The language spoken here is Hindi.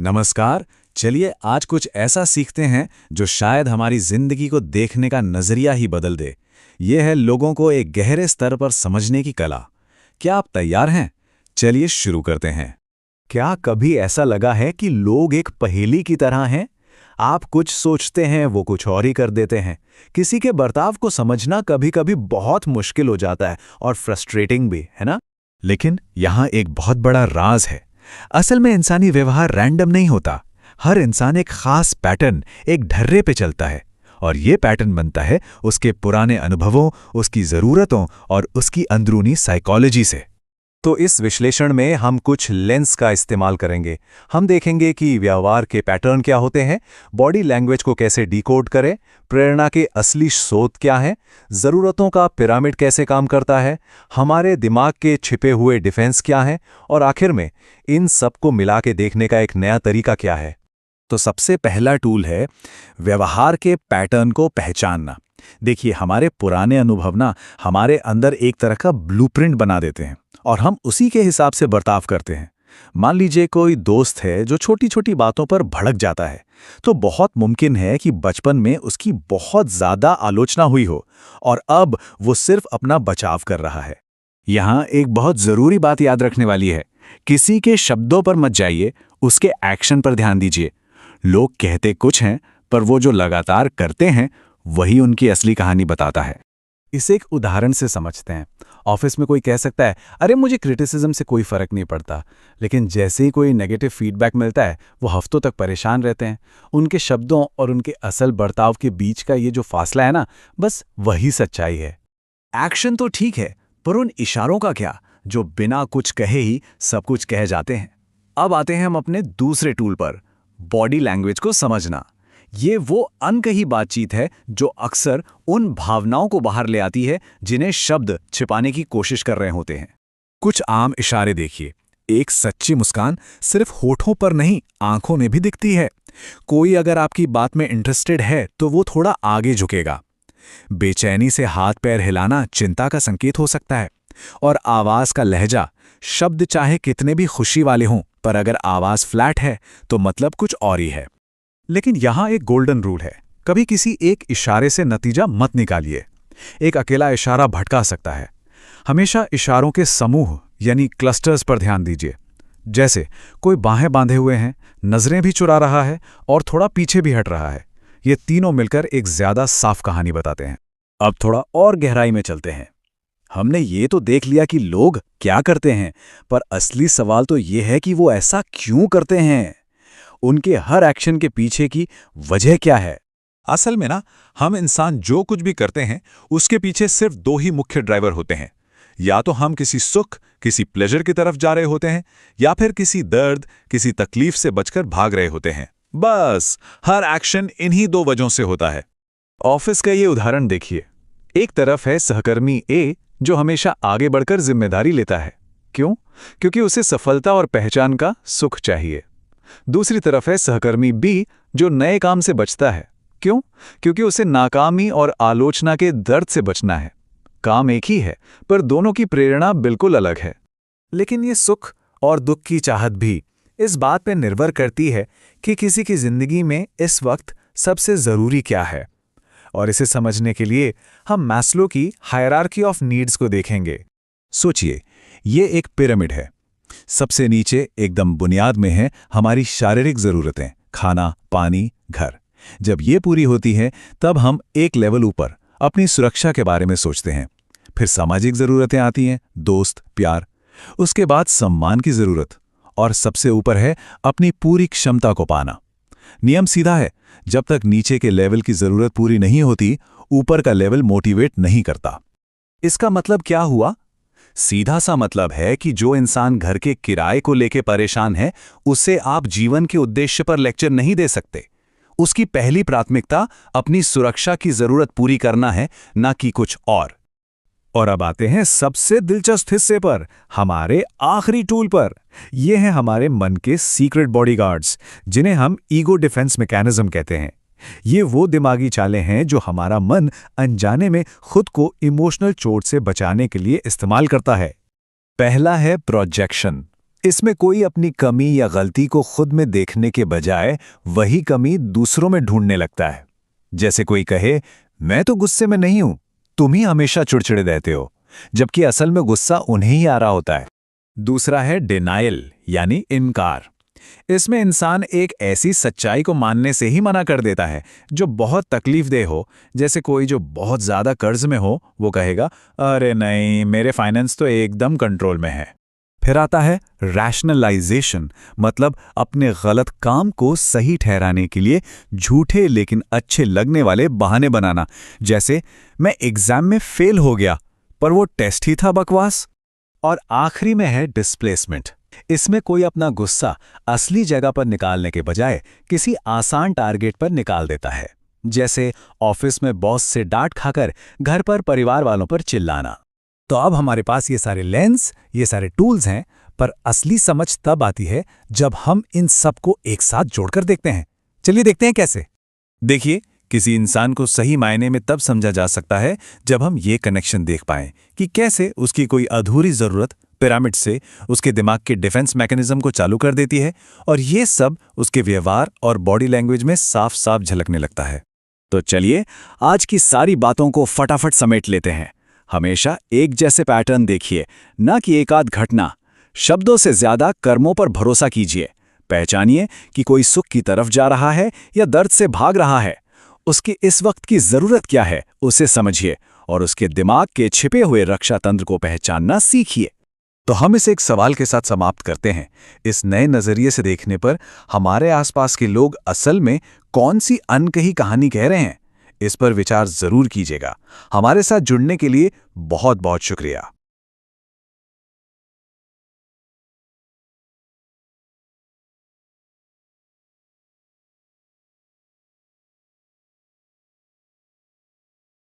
नमस्कार। चलिए आज कुछ ऐसा सीखते हैं जो शायद हमारी जिंदगी को देखने का नजरिया ही बदल दे। ये है लोगों को एक गहरे स्तर पर समझने की कला। क्या आप तैयार हैं? चलिए शुरू करते हैं। क्या कभी ऐसा लगा है कि लोग एक पहेली की तरह हैं? आप कुछ सोचते हैं, वो कुछ और ही कर देते हैं। किसी के बर्ताव को समझना कभी-कभी बहुत मुश्किल हो जाता है और फ्रस्ट्रेटिंग भी, है ना? लेकिन यहाँ एक बहुत बड़ा राज है। असल में इंसानी व्यवहार रैंडम नहीं होता। हर इंसान एक खास पैटर्न, एक ढर्रे पे चलता है और ये पैटर्न बनता है उसके पुराने अनुभवों, उसकी ज़रूरतों और उसकी अंदरूनी साइकोलॉजी से। तो इस विश्लेषण में हम कुछ लेंस का इस्तेमाल करेंगे। हम देखेंगे कि व्यवहार के पैटर्न क्या होते हैं, बॉडी लैंग्वेज को कैसे डिकोड करें, प्रेरणा के असली स्रोत क्या हैं, ज़रूरतों का पिरामिड कैसे काम करता है, हमारे दिमाग के छिपे हुए डिफेंस क्या हैं और आखिर में इन सबको मिला के देखने का एक नया तरीका क्या है। तो सबसे पहला टूल है व्यवहार के पैटर्न को पहचानना। देखिए, हमारे पुराने अनुभव ना हमारे अंदर एक तरह का ब्लूप्रिंट बना देते हैं और हम उसी के हिसाब से बर्ताव करते हैं। मान लीजिए कोई दोस्त है जो छोटी छोटी बातों पर भड़क जाता है, तो बहुत मुमकिन है कि बचपन में उसकी बहुत ज़्यादा आलोचना हुई हो और अब वो सिर्फ अपना बचाव कर रहा है। यहाँ एक बहुत ज़रूरी बात याद रखने वाली है। किसी के शब्दों पर मत जाइए, उसके एक्शन पर ध्यान दीजिए। लोग कहते कुछ हैं, पर वो जो लगातार करते हैं वही उनकी असली कहानी बताता है। इसे एक उदाहरण से समझते हैं। ऑफिस में कोई कह सकता है, अरे मुझे क्रिटिसिज्म से कोई फर्क नहीं पड़ता, लेकिन जैसे ही कोई नेगेटिव फीडबैक मिलता है वो हफ्तों तक परेशान रहते हैं। उनके शब्दों और उनके असल बर्ताव के बीच का ये जो फासला है ना, बस वही सच्चाई है। एक्शन तो ठीक है, पर उन इशारों का क्या जो बिना कुछ कहे ही सब कुछ कह जाते हैं। अब आते हैं हम अपने दूसरे टूल पर, बॉडी लैंग्वेज को समझना। ये वो अनकही बातचीत है जो अक्सर उन भावनाओं को बाहर ले आती है जिन्हें शब्द छिपाने की कोशिश कर रहे होते हैं। कुछ आम इशारे देखिए। एक सच्ची मुस्कान सिर्फ होठों पर नहीं, आंखों में भी दिखती है। कोई अगर आपकी बात में इंटरेस्टेड है तो वो थोड़ा आगे झुकेगा। बेचैनी से हाथ पैर हिलाना चिंता का संकेत हो सकता है। और आवाज का लहजा, शब्द चाहे कितने भी खुशी वाले हों, पर अगर आवाज फ्लैट है तो मतलब कुछ और ही है। लेकिन यहाँ एक गोल्डन रूल है, कभी किसी एक इशारे से नतीजा मत निकालिए। एक अकेला इशारा भटका सकता है। हमेशा इशारों के समूह यानी क्लस्टर्स पर ध्यान दीजिए। जैसे कोई बाहें बांधे हुए हैं, नजरें भी चुरा रहा है और थोड़ा पीछे भी हट रहा है। ये तीनों मिलकर एक ज्यादा साफ कहानी बताते हैं। अब थोड़ा और गहराई में चलते हैं। हमने ये तो देख लिया कि लोग क्या करते हैं, पर असली सवाल तो ये है कि वो ऐसा क्यों करते हैं। उनके हर एक्शन के पीछे की वजह क्या है। असल में ना, हम इंसान जो कुछ भी करते हैं उसके पीछे सिर्फ दो ही मुख्य ड्राइवर होते हैं। या तो हम किसी सुख, किसी प्लेजर की तरफ जा रहे होते हैं, या फिर किसी दर्द, किसी तकलीफ से बचकर भाग रहे होते हैं। बस हर एक्शन इन्हीं दो वजहों से होता है। ऑफिस का ये उदाहरण देखिए। एक तरफ है सहकर्मी ए जो हमेशा आगे बढ़कर जिम्मेदारी लेता है। क्यों? क्योंकि उसे सफलता और पहचान का सुख चाहिए। दूसरी तरफ है सहकर्मी बी जो नए काम से बचता है। क्यों? क्योंकि उसे नाकामी और आलोचना के दर्द से बचना है। काम एक ही है, पर दोनों की प्रेरणा बिल्कुल अलग है। लेकिन ये सुख और दुख की चाहत भी इस बात पर निर्भर करती है कि किसी की जिंदगी में इस वक्त सबसे जरूरी क्या है। और इसे समझने के लिए हम मैस्लो की हायरार्की ऑफ नीड्स को देखेंगे। सोचिए, ये एक पिरामिड है। सबसे नीचे एकदम बुनियाद में है हमारी शारीरिक ज़रूरतें, खाना, पानी, घर। जब ये पूरी होती है तब हम एक लेवल ऊपर अपनी सुरक्षा के बारे में सोचते हैं। फिर सामाजिक ज़रूरतें आती हैं, दोस्त, प्यार। उसके बाद सम्मान की ज़रूरत, और सबसे ऊपर है अपनी पूरी क्षमता को पाना। नियम सीधा है, जब तक नीचे के लेवल की ज़रूरत पूरी नहीं होती, ऊपर का लेवल मोटिवेट नहीं करता। इसका मतलब क्या हुआ? सीधा सा मतलब है कि जो इंसान घर के किराए को लेके परेशान है, उसे आप जीवन के उद्देश्य पर लेक्चर नहीं दे सकते। उसकी पहली प्राथमिकता अपनी सुरक्षा की जरूरत पूरी करना है, ना कि कुछ और अब आते हैं सबसे दिलचस्प हिस्से पर, हमारे आखिरी टूल पर। ये हैं हमारे मन के सीक्रेट बॉडीगार्ड्स, जिन्हें हम ईगो डिफेंस मैकेनिज्म कहते हैं। ये वो दिमागी चालें हैं जो हमारा मन अनजाने में खुद को इमोशनल चोट से बचाने के लिए इस्तेमाल करता है। पहला है प्रोजेक्शन। इसमें कोई अपनी कमी या गलती को खुद में देखने के बजाय वही कमी दूसरों में ढूंढने लगता है। जैसे कोई कहे, मैं तो गुस्से में नहीं हूं, तुम ही हमेशा चिड़चिड़े रहते हो, जबकि असल में गुस्सा उन्हें ही आ रहा होता है। दूसरा है डिनायल यानी इनकार। इसमें इंसान एक ऐसी सच्चाई को मानने से ही मना कर देता है जो बहुत तकलीफदेह हो। जैसे कोई जो बहुत ज्यादा कर्ज में हो, वो कहेगा, अरे नहीं, मेरे फाइनेंस तो एकदम कंट्रोल में है। फिर आता है रैशनलाइजेशन, मतलब अपने गलत काम को सही ठहराने के लिए झूठे लेकिन अच्छे लगने वाले बहाने बनाना। जैसे, मैं एग्जाम में फेल हो गया, पर वो टेस्ट ही था बकवास। और आखिरी में है डिस्प्लेसमेंट। इसमें कोई अपना गुस्सा असली जगह पर निकालने के बजाय किसी आसान टारगेट पर निकाल देता है। जैसे ऑफिस में बॉस से डांट खाकर घर पर परिवार वालों पर चिल्लाना। तो अब हमारे पास ये सारे लेंस, ये सारे टूल्स हैं, पर असली समझ तब आती है जब हम इन सब को एक साथ जोड़कर देखते हैं। चलिए देखते हैं कैसे। देखिए, किसी इंसान को सही मायने में तब समझा जा सकता है जब हम ये कनेक्शन देख पाएं कि कैसे उसकी कोई अधूरी जरूरत पिरामिड से उसके दिमाग के डिफेंस मैकेनिज्म को चालू कर देती है, और ये सब उसके व्यवहार और बॉडी लैंग्वेज में साफ साफ झलकने लगता है। तो चलिए आज की सारी बातों को फटाफट समेट लेते हैं। हमेशा एक जैसे पैटर्न देखिए, ना कि एक आध घटना। शब्दों से ज्यादा कर्मों पर भरोसा कीजिए। पहचानिए कि कोई सुख की तरफ जा रहा है या दर्द से भाग रहा है। उसकी इस वक्त की जरूरत क्या है, उसे समझिए और उसके दिमाग के छिपे हुए रक्षा तंत्र को पहचानना सीखिए। तो हम इसे एक सवाल के साथ समाप्त करते हैं। इस नए नजरिए से देखने पर हमारे आसपास के लोग असल में कौन सी अनकही कहानी कह रहे हैं, इस पर विचार जरूर कीजिएगा। हमारे साथ जुड़ने के लिए बहुत बहुत शुक्रिया।